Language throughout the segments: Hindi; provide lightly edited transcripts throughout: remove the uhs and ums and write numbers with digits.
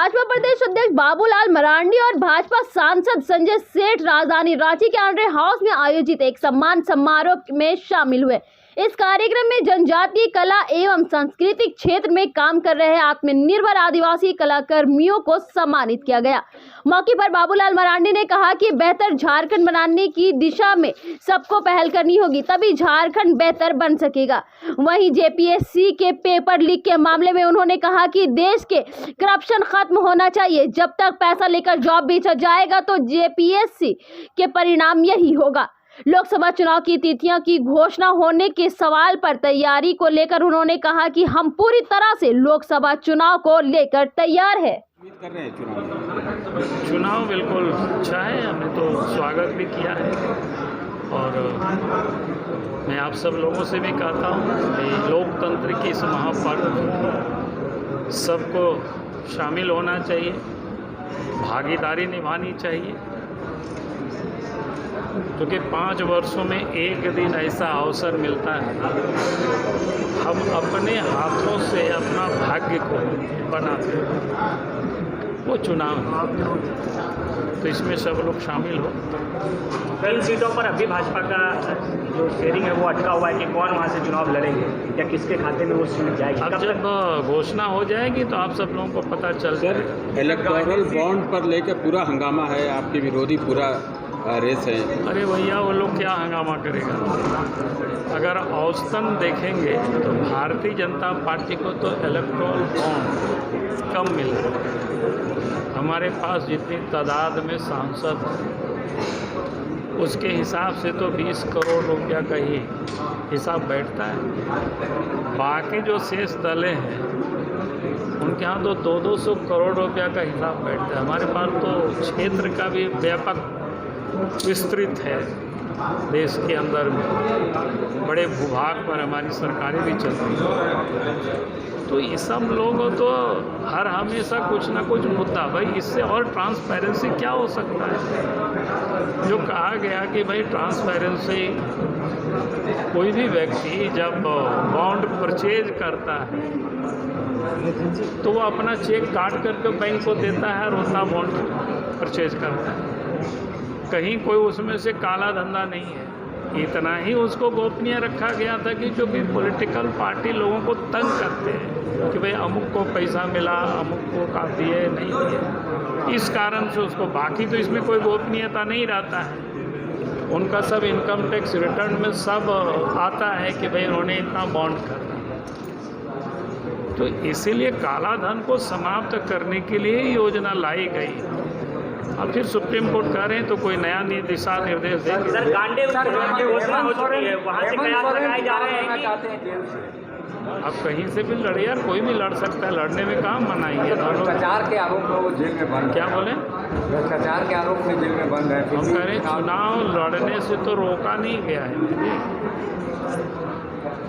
भाजपा प्रदेश अध्यक्ष बाबूलाल मरांडी और भाजपा सांसद संजय सेठ राजधानी रांची के आंड्रे हाउस में आयोजित एक सम्मान समारोह में शामिल हुए। इस कार्यक्रम में जनजातीय कला एवं सांस्कृतिक क्षेत्र में काम कर रहे आत्मनिर्भर आदिवासी कलाकर्मियों को सम्मानित किया गया। मौके पर बाबूलाल मरांडी ने कहा कि बेहतर झारखंड बनाने की दिशा में सबको पहल करनी होगी, तभी झारखंड बेहतर बन सकेगा। वहीं जेपीएससी के पेपर लीक के मामले में उन्होंने कहा कि देश के करप्शन खत्म होना चाहिए। जब तक पैसा लेकर जॉब बेचा जाएगा तो जेपीएससी के परिणाम यही होगा। लोकसभा चुनाव की तिथियों की घोषणा होने के सवाल पर तैयारी को लेकर उन्होंने कहा कि हम पूरी तरह से लोकसभा चुनाव को लेकर तैयार है। कर रहे हैं चुनाव बिल्कुल अच्छा है, हमने तो स्वागत भी किया है और मैं आप सब लोगों से भी कहता हूँ कि लोकतंत्र की इस महापर्व सबको शामिल होना चाहिए, भागीदारी निभानी चाहिए, क्योंकि 5 वर्षों में एक दिन ऐसा अवसर मिलता है हम अपने हाथों से अपना भाग्य को बनाते हैं, वो चुनाव है। तो इसमें सब लोग शामिल हो। कई सीटों पर अभी भाजपा का जो शेयरिंग है वो अटका हुआ है कि कौन वहाँ से चुनाव लड़ेंगे या किसके खाते में वो सीट जाएगी। अब जब घोषणा हो जाएगी तो आप सब लोगों को पता चल जाएगा। इलेक्टोरल बॉन्ड पर लेकर पूरा हंगामा है, आपके विरोधी पूरा रेस है। अरे भैया वो लोग क्या हंगामा करेगा। अगर औसतन देखेंगे तो भारतीय जनता पार्टी को तो इलेक्टोरल बॉन्ड कम मिला। हमारे पास जितनी तादाद में सांसद उसके हिसाब से तो 20 करोड़ रुपया का ही हिसाब बैठता है। बाकी जो शेष दलें हैं उनके यहाँ तो 200 करोड़ रुपया का हिसाब बैठता है। हमारे पास तो क्षेत्र का भी व्यापक विस्तृत है, देश के अंदर में बड़े भूभाग पर हमारी सरकारें भी चल रही हैं। तो ये सब लोग तो हर हमेशा कुछ ना कुछ मुद्दा, भाई इससे और ट्रांसपेरेंसी क्या हो सकता है। जो कहा गया कि भाई ट्रांसपेरेंसी, कोई भी व्यक्ति जब बॉन्ड परचेज करता है तो वो अपना चेक काट करके बैंक को देता है और उतना बॉन्ड परचेज करता है। कहीं कोई उसमें से काला धंधा नहीं है। इतना ही उसको गोपनीय रखा गया था कि जो भी पॉलिटिकल पार्टी लोगों को तंग करते हैं कि भाई अमुक को पैसा मिला, अमुक को का दिए नहीं दिए, इस कारण से उसको, बाकी तो इसमें कोई गोपनीयता नहीं रहता है। उनका सब इनकम टैक्स रिटर्न में सब आता है कि भाई उन्होंने इतना बॉन्ड करा। तो इसीलिए काला धन को समाप्त करने के लिए योजना लाई गई। अब फिर सुप्रीम कोर्ट कह रहे हैं तो कोई नया दिशा निर्देश देंगे। सर गांडे घोषणा हो चुकी है, वहाँ से कयास लगाए जा रहे हैं कि अब कहीं से भी लड़े यार, कोई भी लड़ सकता है, लड़ने में कहाँ मनाही है। भ्रष्टाचार के आरोप में वो जेल में बंद। क्या बोले? भ्रष्टाचार के आरोप में जेल में बंद है। हम कह रहे हैं चुनाव लड़ने से तो रोका नहीं गया है,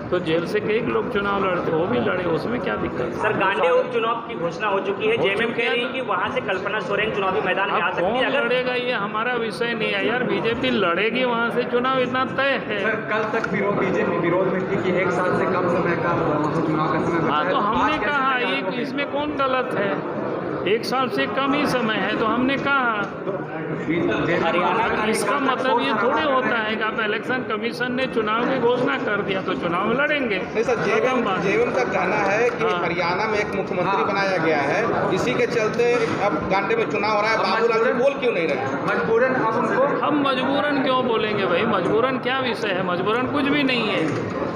तो जेल से कई लोग चुनाव लड़ते, वो भी लड़े, उसमें क्या दिक्कत है। सर गांडे उपचुनाव की घोषणा हो चुकी है, जेएमएम कह रही है कि वहाँ से कल्पना सोरेन चुनावी मैदान में आ सकती है। अगर लड़ेगा ये हमारा विषय नहीं है यार, बीजेपी लड़ेगी वहाँ से चुनाव, इतना तय है। सर कल तक बीजेपी विरोध में थी कि 1 साल से कम समय का चुनाव का समय। हाँ तो हमने कहा ये इसमें कौन गलत है, 1 साल से कम ही समय है तो हमने कहा। इसका मतलब ये थोड़े होता है कि आप इलेक्शन कमीशन ने चुनाव की घोषणा कर दिया तो चुनाव लड़ेंगे। नहीं सर, जेएमएम का कहना है कि हरियाणा में एक मुख्यमंत्री बनाया गया है, इसी के चलते अब गांडे में चुनाव हो रहा है। बाबूलाल जी बोल क्यों नहीं रहे? मजबूरन अब उनको, हम मजबूरन क्यों बोलेंगे भाई, मजबूरन क्या विषय है, मजबूरन कुछ भी नहीं है।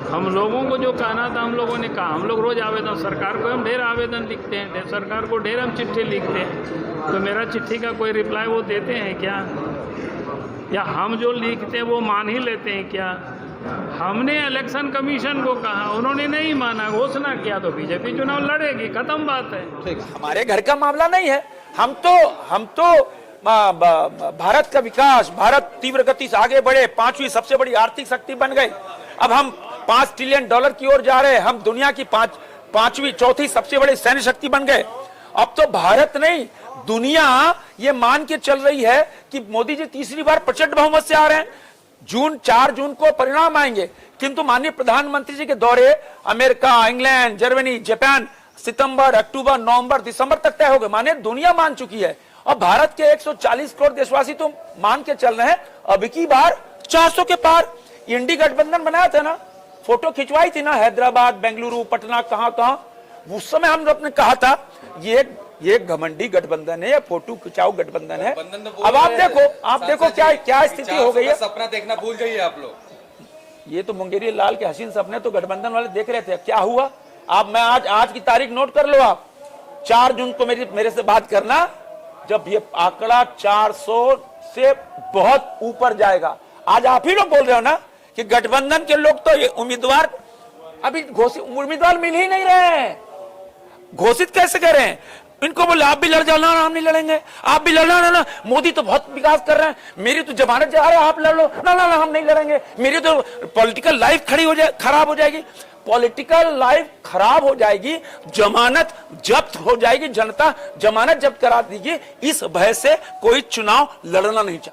हम लोगों को जो कहना था हम लोगों ने कहा। हम लोग रोज़ आवेदन, सरकार को हम ढेर आवेदन लिखते हैं, सरकार को ढेर हम चिट्ठी लिखते हैं, तो मेरा चिट्ठी का कोई रिप्लाई वो देते हैं क्या? या हम जो लिखते हैं वो मान ही लेते हैं क्या? हमने इलेक्शन कमीशन को कहा, उन्होंने नहीं माना, घोषणा किया, तो बीजेपी चुनाव लड़ेगी, खत्म बात है। हमारे घर का मामला नहीं है। हम तो भारत का विकास, भारत तीव्र गति से आगे बढ़े, 5वीं सबसे बड़ी आर्थिक शक्ति बन गए। अब हम $5 ट्रिलियन की ओर जा रहे हैं। हम दुनिया की 5वीं 4थी सबसे बड़ी सैन्य शक्ति बन गए। अब तो भारत नहीं, दुनिया ये मान के चल रही है कि मोदी जी तीसरी बार प्रचंड बहुमत से आ रहे हैं। 4 जून को परिणाम आएंगे, किंतु माननीय प्रधानमंत्री जी के दौरे अमेरिका, इंग्लैंड, जर्मनी, जापान सितंबर, अक्टूबर, नवंबर, दिसंबर तक तय हो गए, माने दुनिया मान चुकी है। और भारत के 140 करोड़ देशवासी तो मान के चल रहे हैं अब की बार 400 के पार। इंडी गठबंधन बनाया था ना, फोटो खिंचवाई थी ना, हैदराबाद, बेंगलुरु, पटना, कहां उस समय हम लोग ने कहा था ये घमंडी गठबंधन है, या फोटो खिंचाओ गठबंधन है। अब आप देखो क्या स्थिति हो गई है। सपना देखना भूल गई है आप लोग। ये तो मुंगेरी लाल के हसीन सपने तो गठबंधन वाले देख रहे थे, क्या हुआ। आप मैं आज की तारीख नोट कर लो, आप 4 जून को मेरे से बात करना, जब ये आंकड़ा 400 से बहुत ऊपर जाएगा। आज आप ही लोग बोल रहे हो ना कि गठबंधन के लोग तो ये उम्मीदवार अभी घोषित उम्मीदवार मिल ही नहीं रहे हैं, घोषित कैसे करें। इनको बोले आप भी लड़ जाओ, ना हम नहीं लड़ेंगे, आप भी लड़ना ना, मोदी तो बहुत विकास कर रहे हैं, मेरी तो जमानत जा रहा है, आप लड़ लो, ना हम नहीं लड़ेंगे, मेरी तो पॉलिटिकल लाइफ खराब हो जाएगी। पॉलिटिकल लाइफ खराब हो जाएगी, जमानत जब्त हो जाएगी, जनता जमानत जब्त करा देगी, इस भय से कोई चुनाव लड़ना नहीं चाहता।